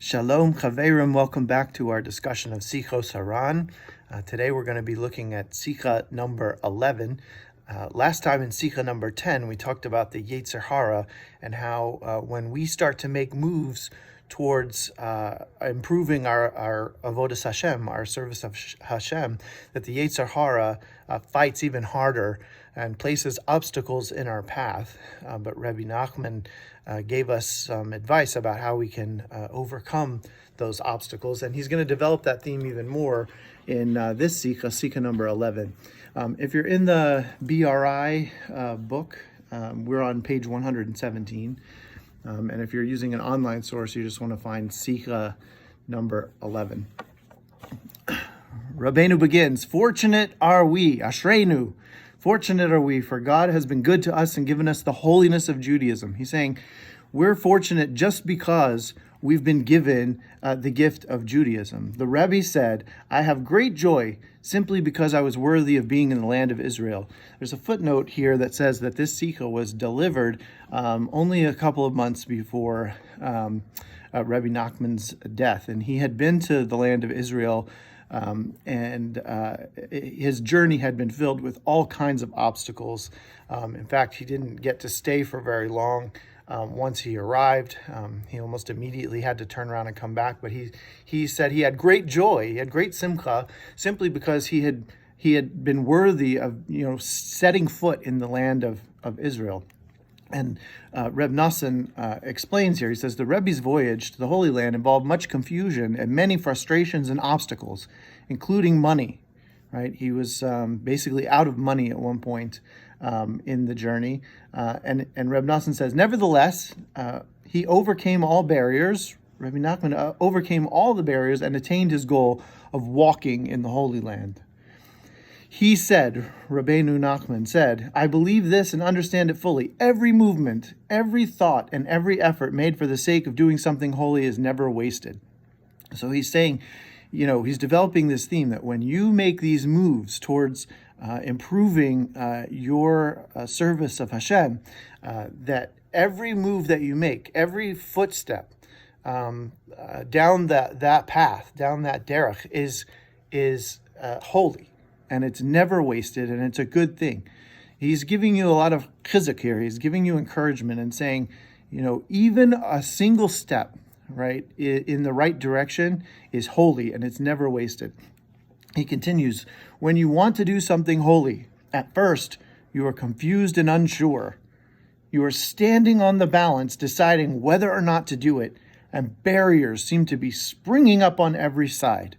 Shalom Chaverim, welcome back to our discussion of Sichos HaRan. Today we're going to be looking at Sicha number 11. Last time in Sicha number 10, we talked about the Yetzer Hara and how when we start to make moves towards improving our avodas Hashem, our service of Hashem, that the Yetzer Hara fights even harder and places obstacles in our path. But Rabbi Nachman gave us some advice about how we can overcome those obstacles, and he's going to develop that theme even more in this Sicha number 11. If you're in the BRI book, we're on page 117, and if you're using an online source, you just want to find Sicha number 11. Rabbeinu begins, "Fortunate are we, Ashreinu. Fortunate are we, for God has been good to us and given us the holiness of Judaism." He's saying we're fortunate just because we've been given the gift of Judaism. The Rebbe said, "I have great joy simply because I was worthy of being in the land of Israel." There's a footnote here that says that this Sicha was delivered only a couple of months before Rebbe Nachman's death, and he had been to the land of Israel, and his journey had been filled with all kinds of obstacles. In fact, he didn't get to stay for very long. Once he arrived, he almost immediately had to turn around and come back. But he said he had great joy, he had great simcha, simply because he had been worthy of setting foot in the land of Israel. And Reb Nassan explains here, he says, the Rebbe's voyage to the Holy Land involved much confusion and many frustrations and obstacles, including money, right? He was basically out of money at one point in the journey. And Reb Nassan says, nevertheless, he overcame all barriers. Rabbi Nachman overcame all the barriers and attained his goal of walking in the Holy Land. He said, Rabbeinu Nachman said, "I believe this and understand it fully. Every movement, every thought, and every effort made for the sake of doing something holy is never wasted." So he's saying, he's developing this theme that when you make these moves towards improving your service of Hashem, that every move that you make, every footstep down that path, down that derech is holy. And it's never wasted, and it's a good thing. He's giving you a lot of chizuk here. He's giving you encouragement and saying, even a single step, right, in the right direction is holy, and it's never wasted. He continues, when you want to do something holy, at first you are confused and unsure. You are standing on the balance, deciding whether or not to do it, and barriers seem to be springing up on every side.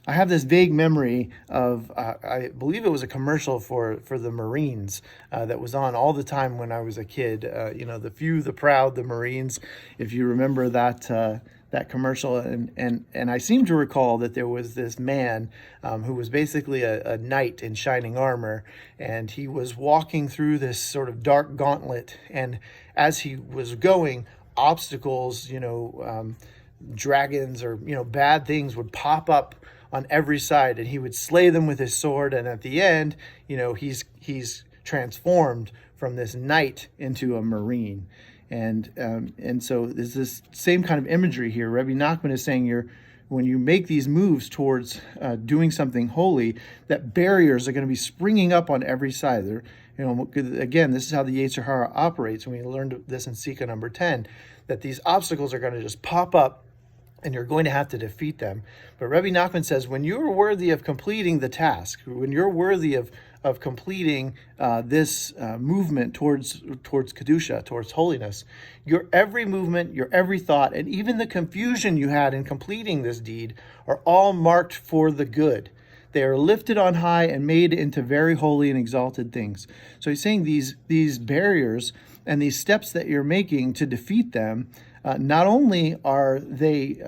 I have this vague memory of, I believe it was a commercial for the Marines that was on all the time when I was a kid. The few, the proud, the Marines, if you remember that commercial. And I seem to recall that there was this man who was basically a knight in shining armor, and he was walking through this sort of dark gauntlet. And as he was going, obstacles, dragons or, bad things would pop up on every side, and he would slay them with his sword. And at the end, he's transformed from this knight into a marine. And so there's this same kind of imagery here. Rabbi Nachman is saying when you make these moves towards doing something holy, that barriers are going to be springing up on every side. Again, this is how the Yetzer Hara operates. And we learned this in Sicha number 10, that these obstacles are going to just pop up, and you're going to have to defeat them. But Rabbi Nachman says, when you're worthy of completing the task, when you're worthy of completing this movement towards Kedusha, towards holiness, your every movement, your every thought, and even the confusion you had in completing this deed are all marked for the good. They are lifted on high and made into very holy and exalted things. So he's saying these barriers and these steps that you're making to defeat them, not only are they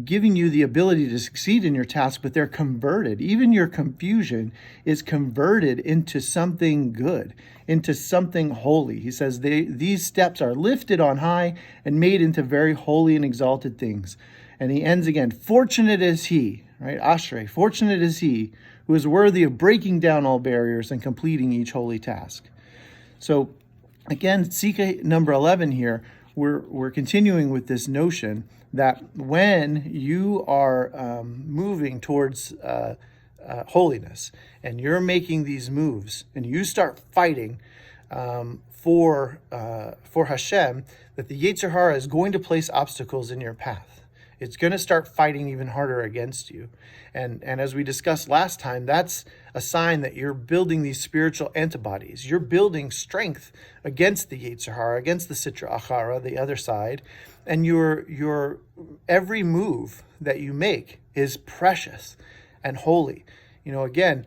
giving you the ability to succeed in your task, but they're converted. Even your confusion is converted into something good, into something holy. He says these steps are lifted on high and made into very holy and exalted things. And he ends again, fortunate is he, right? Ashrei, fortunate is he who is worthy of breaking down all barriers and completing each holy task. So again, Sicha number 11 here, we're continuing with this notion that when you are moving towards holiness, and you're making these moves, and you start fighting for Hashem, that the Yetzer Hara is going to place obstacles in your path. It's going to start fighting even harder against you. And as we discussed last time, that's a sign that you're building these spiritual antibodies. You're building strength against the Yetzer Hara, against the Sitra Achara, the other side. And your every move that you make is precious and holy. Again,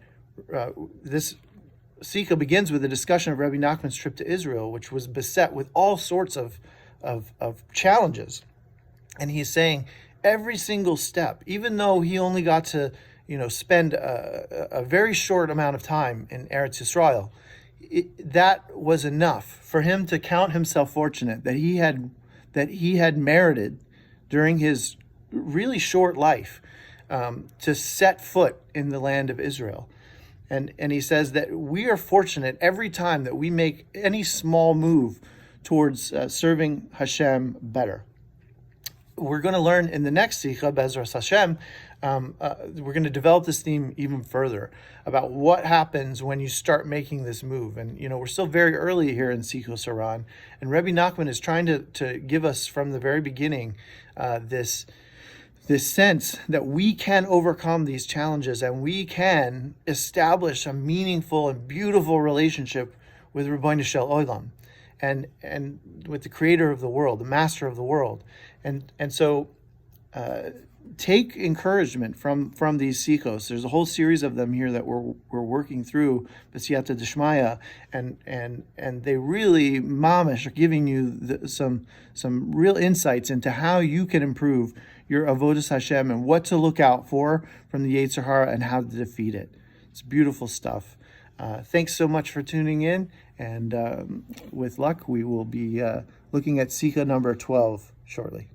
this Sicha begins with a discussion of Rabbi Nachman's trip to Israel, which was beset with all sorts of challenges. And he's saying every single step, even though he only got to, spend a very short amount of time in Eretz Yisrael, that was enough for him to count himself fortunate that he had merited during his really short life to set foot in the land of Israel. And he says that we are fortunate every time that we make any small move towards serving Hashem better. We're going to learn in the next Sicha, Bezras Hashem, we're going to develop this theme even further about what happens when you start making this move. And, we're still very early here in Sichos HaRan, and Rabbi Nachman is trying to give us from the very beginning this sense that we can overcome these challenges and we can establish a meaningful and beautiful relationship with Rabbeinu Shel Olam and with the creator of the world, the master of the world. And so take encouragement from these Sichos. There's a whole series of them here that we're working through, B'siyata Dishmaya, and they really, mamish, are giving you some real insights into how you can improve your avodas Hashem and what to look out for from the Yetzer Hara and how to defeat it. It's beautiful stuff. Thanks so much for tuning in, and with luck, we will be looking at Sicha number 12 shortly.